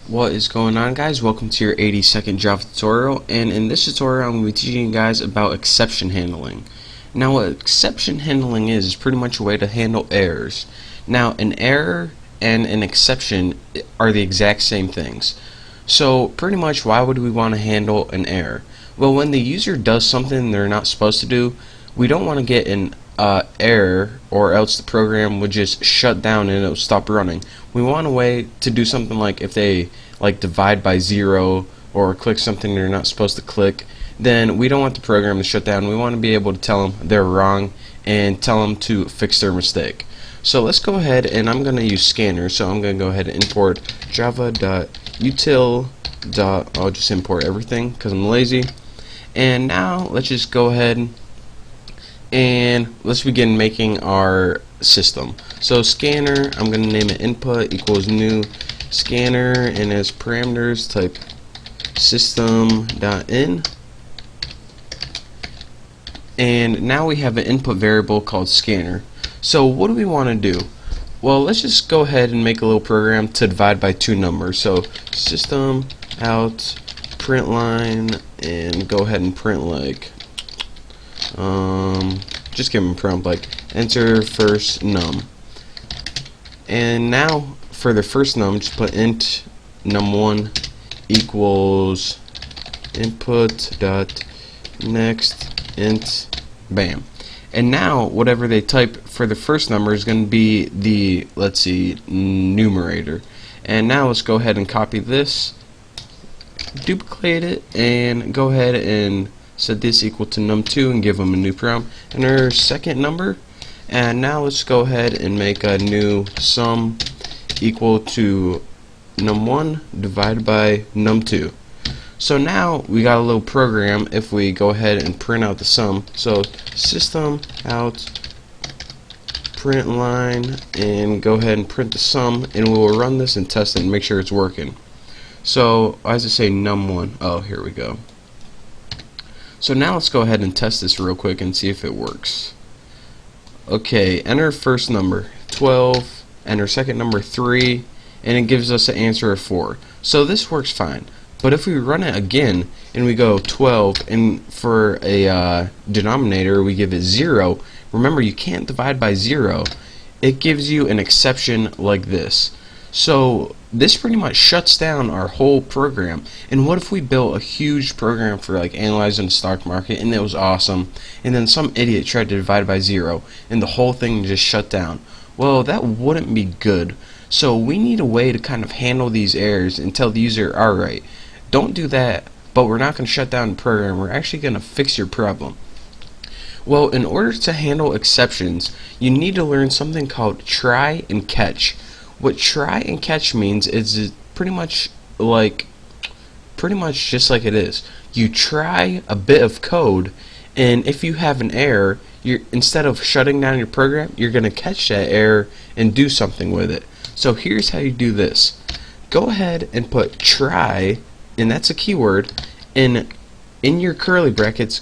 What is going on, guys? Welcome to your 80-second Java tutorial, and in this tutorial I'm going to be teaching you guys about exception handling. Now what exception handling is pretty much a way to handle errors. Now an error and an exception are the exact same things. So pretty much why would we want to handle an error? Well, when the user does something they're not supposed to do, we don't want to get an error, or else the program would just shut down and it'll stop running. We want a way to do something like if they divide by 0 or click something they're not supposed to click, then we don't want the program to shut down. We want to be able to tell them they're wrong and tell them to fix their mistake. So let's go ahead, and I'm going to use scanner, so I'm going to go ahead and import java.util. I'll just import everything because I'm lazy. And now let's just go ahead and let's begin making our system. So scanner, I'm going to name it input equals new scanner, and as parameters type system.in. And now we have an input variable called scanner. So what do we want to do? Well, let's just go ahead and make a little program to divide by two numbers. So system out print line, and go ahead and print just give them a prompt like enter first num. And now for the first num, just put int num1 equals input dot next int, bam. And now whatever they type for the first number is going to be the, let's see, numerator. And now let's go ahead and copy this, duplicate it, and go ahead and set this equal to num2 and give them a new prompt, and our second number. And now let's go ahead and make a new sum equal to num1 divided by num2. So now we got a little program if we go ahead and print out the sum. So system out print line, and go ahead and print the sum, and we will run this and test it and make sure it's working. So why does it say num1? Oh, here we go. So now let's go ahead and test this real quick and see if it works. Okay, enter first number 12, enter second number 3, and it gives us an answer of 4. So this works fine. But if we run it again and we go 12, and for a denominator we give it 0, remember you can't divide by 0, it gives you an exception like this. So this pretty much shuts down our whole program. And what if we built a huge program for analyzing the stock market, and it was awesome, and then some idiot tried to divide by 0 and the whole thing just shut down? Well, that wouldn't be good. So we need a way to kind of handle these errors and tell the user, alright, don't do that, but we're not going to shut down the program, we're actually going to fix your problem. Well, in order to handle exceptions, you need to learn something called try and catch. What try and catch means is pretty much just like it is. You try a bit of code, and if you have an error, instead of shutting down your program, you're going to catch that error and do something with it. So here's how you do this. Go ahead and put try, and that's a keyword, and in your curly brackets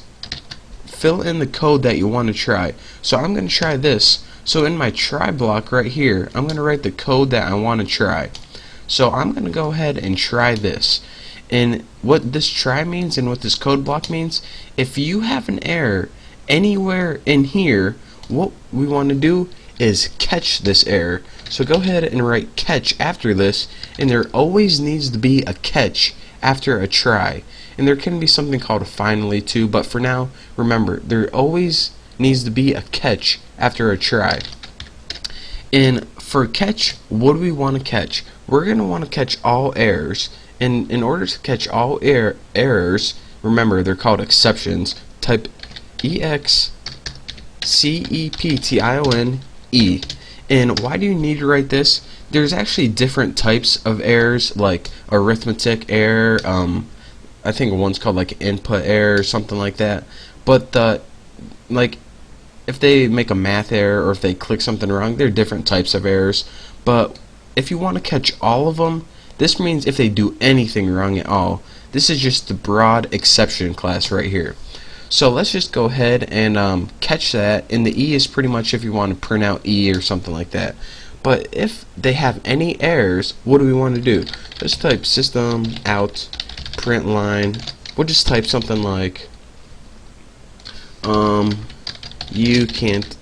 fill in the code that you want to try. So I'm going to try this. So in my try block right here, I'm going to write the code that I want to try. So I'm going to go ahead and try this. And what this try means and what this code block means, if you have an error anywhere in here, what we want to do is catch this error. So go ahead and write catch after this, and there always needs to be a catch after a try. And there can be something called a finally too, but for now, remember, there always needs to be a catch after a try. And for catch, what do we want to catch? We're going to want to catch all errors, and in order to catch all errors, remember they're called exceptions. Type exception. And why do you need to write this? There's actually different types of errors, like arithmetic error, I think one's called input error or something like that. But if they make a math error or if they click something wrong, there are different types of errors. But if you want to catch all of them, this means if they do anything wrong at all. This is just the broad exception class right here. So let's just go ahead and catch that, and the E is pretty much if you want to print out E or something like that. But if they have any errors, what do we want to do? let's type system out print line. We'll just type something like you can't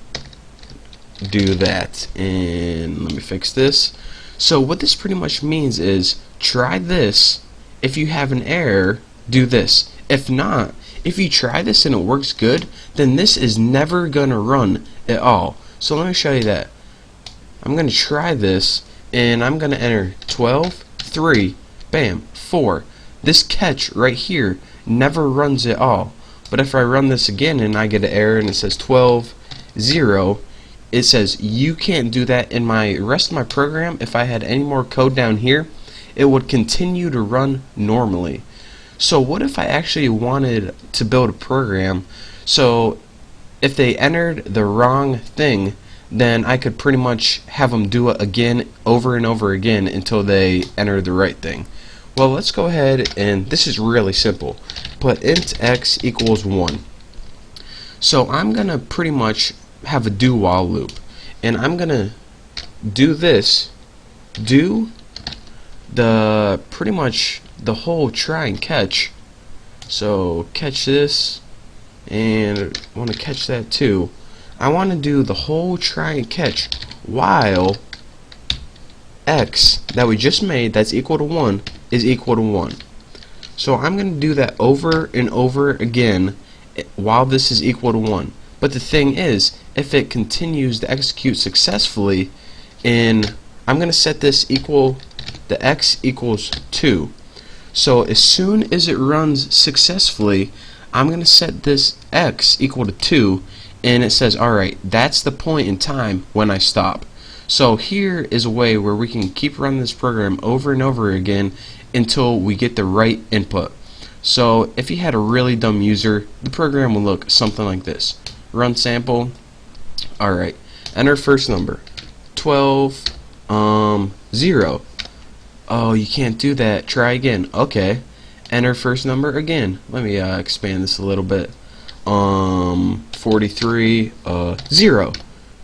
do that, and let me fix this. So what this pretty much means is try this. If you have an error, do this. If not, if you try this and it works good, then this is never gonna run at all. So let me show you that. I'm gonna try this and I'm gonna enter 12, 3, bam, 4. This catch right here never runs at all. But if I run this again and I get an error and it says 12, 0, it says you can't do that. In my rest of my program, if I had any more code down here, it would continue to run normally. So what if I actually wanted to build a program so if they entered the wrong thing, then I could pretty much have them do it again over and over again until they enter the right thing. Well, let's go ahead, and this is really simple. Put int x equals 1. So I'm gonna pretty much have a do while loop, and I'm gonna do this, do the pretty much the whole try and catch. So catch this, and I want to catch that too. I want to do the whole try and catch while x that we just made, that's equal to 1, is equal to 1. So I'm going to do that over and over again while this is equal to 1. But the thing is, if it continues to execute successfully, and I'm going to set this equal, the x equals 2. So as soon as it runs successfully, I'm going to set this x equal to 2, and it says, alright, that's the point in time when I stop. So here is a way where we can keep running this program over and over again until we get the right input. So if you had a really dumb user, the program will look something like this. Run sample. Alright, enter first number. 12, 0. Oh, you can't do that. Try again. Okay. Enter first number again. Let me expand this a little bit. 43, 0.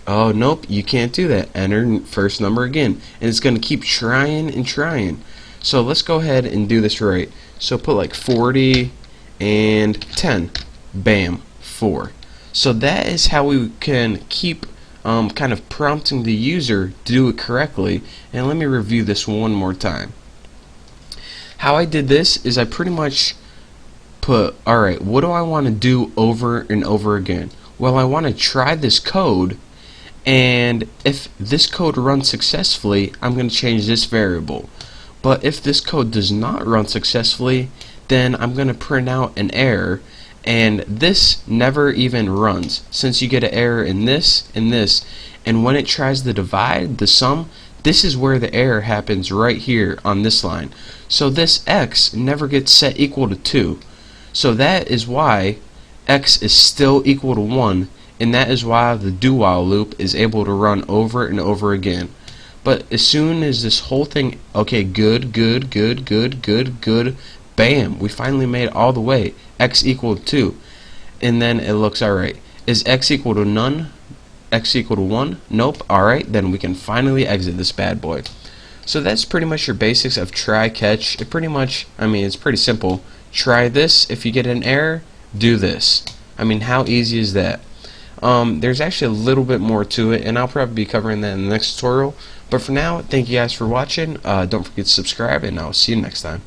Oh, nope, you can't do that. Enter first number again. And it's going to keep trying and trying. So let's go ahead and do this right. So put like 40 and 10. Bam, 4. So that is how we can keep kind of prompting the user to do it correctly. And let me review this one more time. How I did this is I pretty much put, alright, what do I want to do over and over again? Well, I want to try this code, and if this code runs successfully, I'm going to change this variable. But if this code does not run successfully, then I'm going to print out an error, and this never even runs, since you get an error in this and this, and when it tries to divide the sum, this is where the error happens, right here on this line. So this x never gets set equal to 2. So that is why x is still equal to 1, and that is why the do while loop is able to run over and over again. But as soon as this whole thing, okay, good, bam, we finally made it all the way, x equal to 2, and then it looks alright. Is x equal to none? X equal to 1? Nope. Alright, then we can finally exit this bad boy. So that's pretty much your basics of try catch. It pretty much, I mean, it's pretty simple. Try this. If you get an error, do this. I mean, how easy is that? There's actually a little bit more to it, and I'll probably be covering that in the next tutorial. But for now, thank you guys for watching. Don't forget to subscribe, and I'll see you next time.